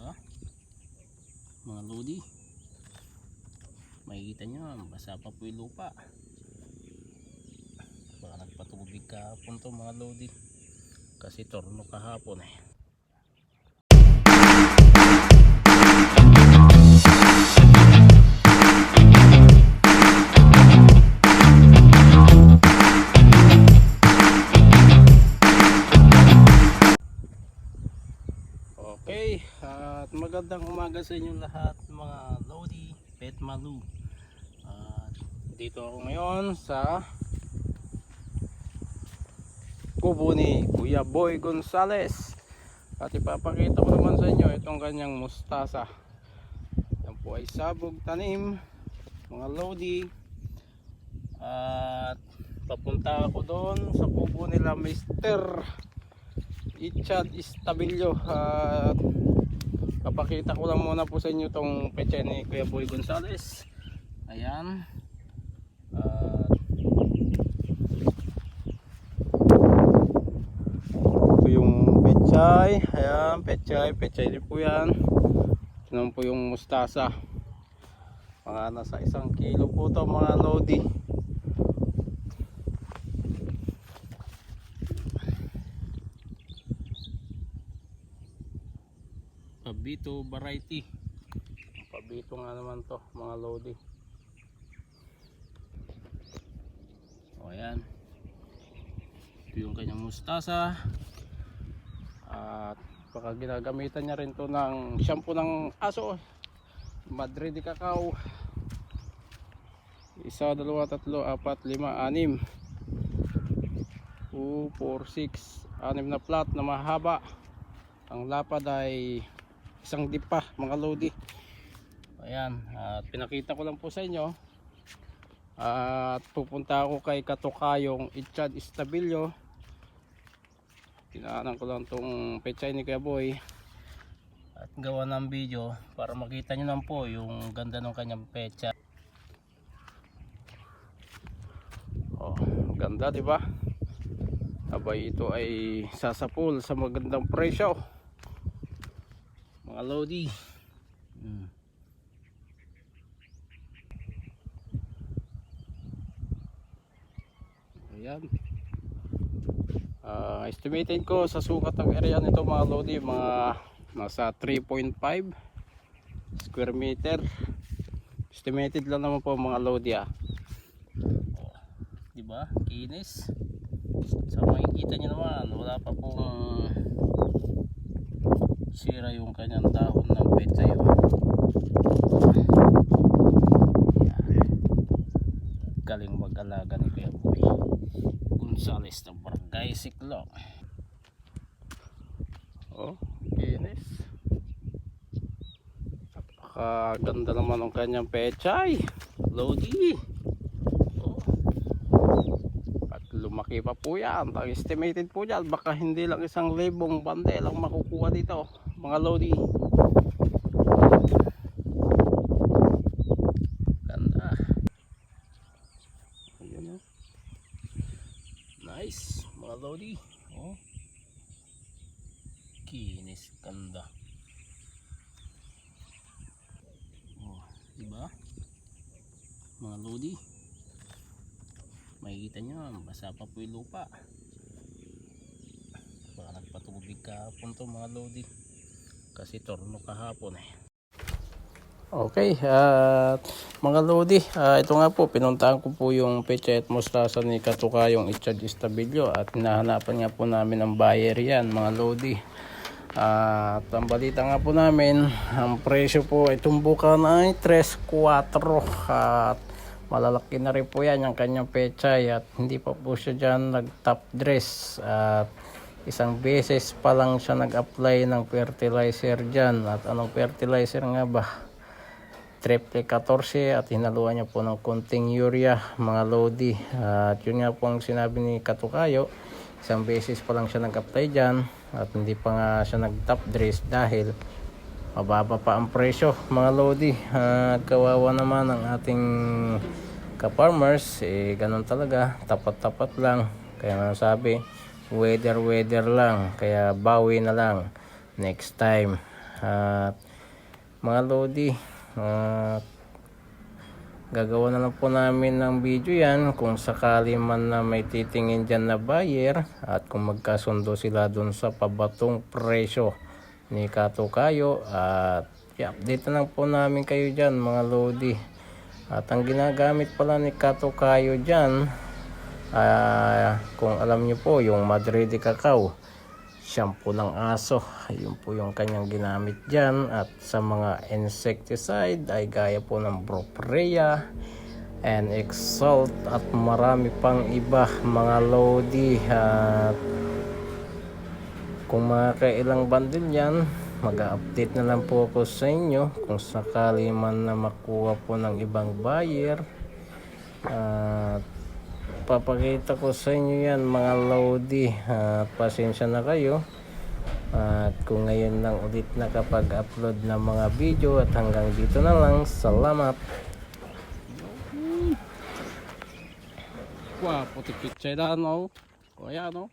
Diba? Mga lodi, makikita nyo, basa pa po yung lupa. Baka nagpatubig kahapon to mga lodi, kasi torno kahapon eh. Okay, at magandang umaga sa inyo lahat mga lodi, pet malu. Dito ako ngayon sa kubo ni Kuya Boy Gonzales. At ipapakita ko naman sa inyo itong kanyang mustasa. Yan po ay sabog tanim mga lodi. At papunta ako doon sa kubo nila Mr. Ichad Estabillo. At papakita ko lang muna po sa inyo itong pecha ni Kuya Boy Gonzales. Ayan. Ito yung pechay. Ayan, pechay din po yan. Ito po yung mustasa. Mga nasa 1 kilo po ito mga lodi. Pabito variety. Pabito nga naman to mga lodi. O ayan, ito yung kanyang mustasa. At baka ginagamitan niya rin to ng shampoo ng aso, Madre de Cacao. 1, 2, 3, 4, 5, 6 2, 4, 6 6 na plat na mahaba. Ang lapad ay 1 dipa mga lodi. Ayan, at pinakita ko lang po sa inyo. At pupunta ako kay Katukayong Ichad Estabillo. Tinaanan ko lang tong pechay ni Kuya Boy at gawa ng video para makita nyo lang po yung ganda ng kanyang pecha. Oh, ganda diba? Abay, ito ay sasapul sa magandang presyo mga lodi. Ayan. Estimated ko sa sukat ng area nito mga lodi, mga nasa 3.5 square meter. Estimated lang naman po mga lodi oh, diba? Kinis. So makikita nyo naman, wala pa pong sira yung kanyang dahon ng pechay. Galing mag-alaga ni Kuya Boy Gonzales ng Barangay Siklong. Oh, kinis. Napakaganda naman ang kanyang pechay lodi. Oh, at lumaki pa po yan. Ang estimated po dyan, baka hindi lang 1,000 bandel ang makukuha dito mga lodi. Ganda. Ayan, nice mga lodi. Oh, kinis, ganda. Oh, diba mga lodi, makikita nyo, basa pa po yung lupa. Baka nagpatubig kahapon to mga lodi, kasi torno kahapon eh. Okay, mga lodi, ito nga po, pinuntahan ko po yung pechay at mustasa ni Katukayong Ichad Estabillo at hinahanapan nga po namin ang buyer yan mga lodi. At ang balita nga po namin, ang presyo po ay tumbukan ay 3-4 at malalaki na rin po yan yung kanyang pechay at hindi pa po siya dyan nag top dress at 1 beses pa lang siya nag-apply ng fertilizer dyan. At anong fertilizer nga ba? Triple 14 at hinaluan niya po ng konting urea mga lodi. At yun nga po ang sinabi ni Katukayo, 1 beses pa lang siya nag-apply dyan at hindi pa nga siya nag-top dress dahil mababa pa ang presyo mga lodi. Kawawa naman ang ating ka-farmers, ganun talaga, tapat-tapat lang. Kaya nga sabi, weather lang, kaya bawi na lang next time. At mga lodi, gagawa na lang po namin ng video yan kung sakali man na may titingin dyan na buyer at kung magkasundo sila dun sa pabatong presyo ni Katukayo. At i-update na lang po namin kayo dyan mga lodi. At ang ginagamit pala ni Katukayo dyan, kung alam nyo po, yung Madrid de Cacao, shampoo ng aso, yun po yung kanyang ginamit dyan. At sa mga insecticide ay gaya po ng Broperia and Exalt at marami pang iba mga lodi. At kung mga kailang bundle yan, mag-update na lang po ako sa inyo kung sakali man na makuha po ng ibang buyer. At papakita ko sa inyo yan mga lodi. Pasensya na kayo. At kung ngayon lang ulit nakapag-upload ng mga video, at hanggang dito na lang. Salamat. Wow, puti picture na no. O yan no.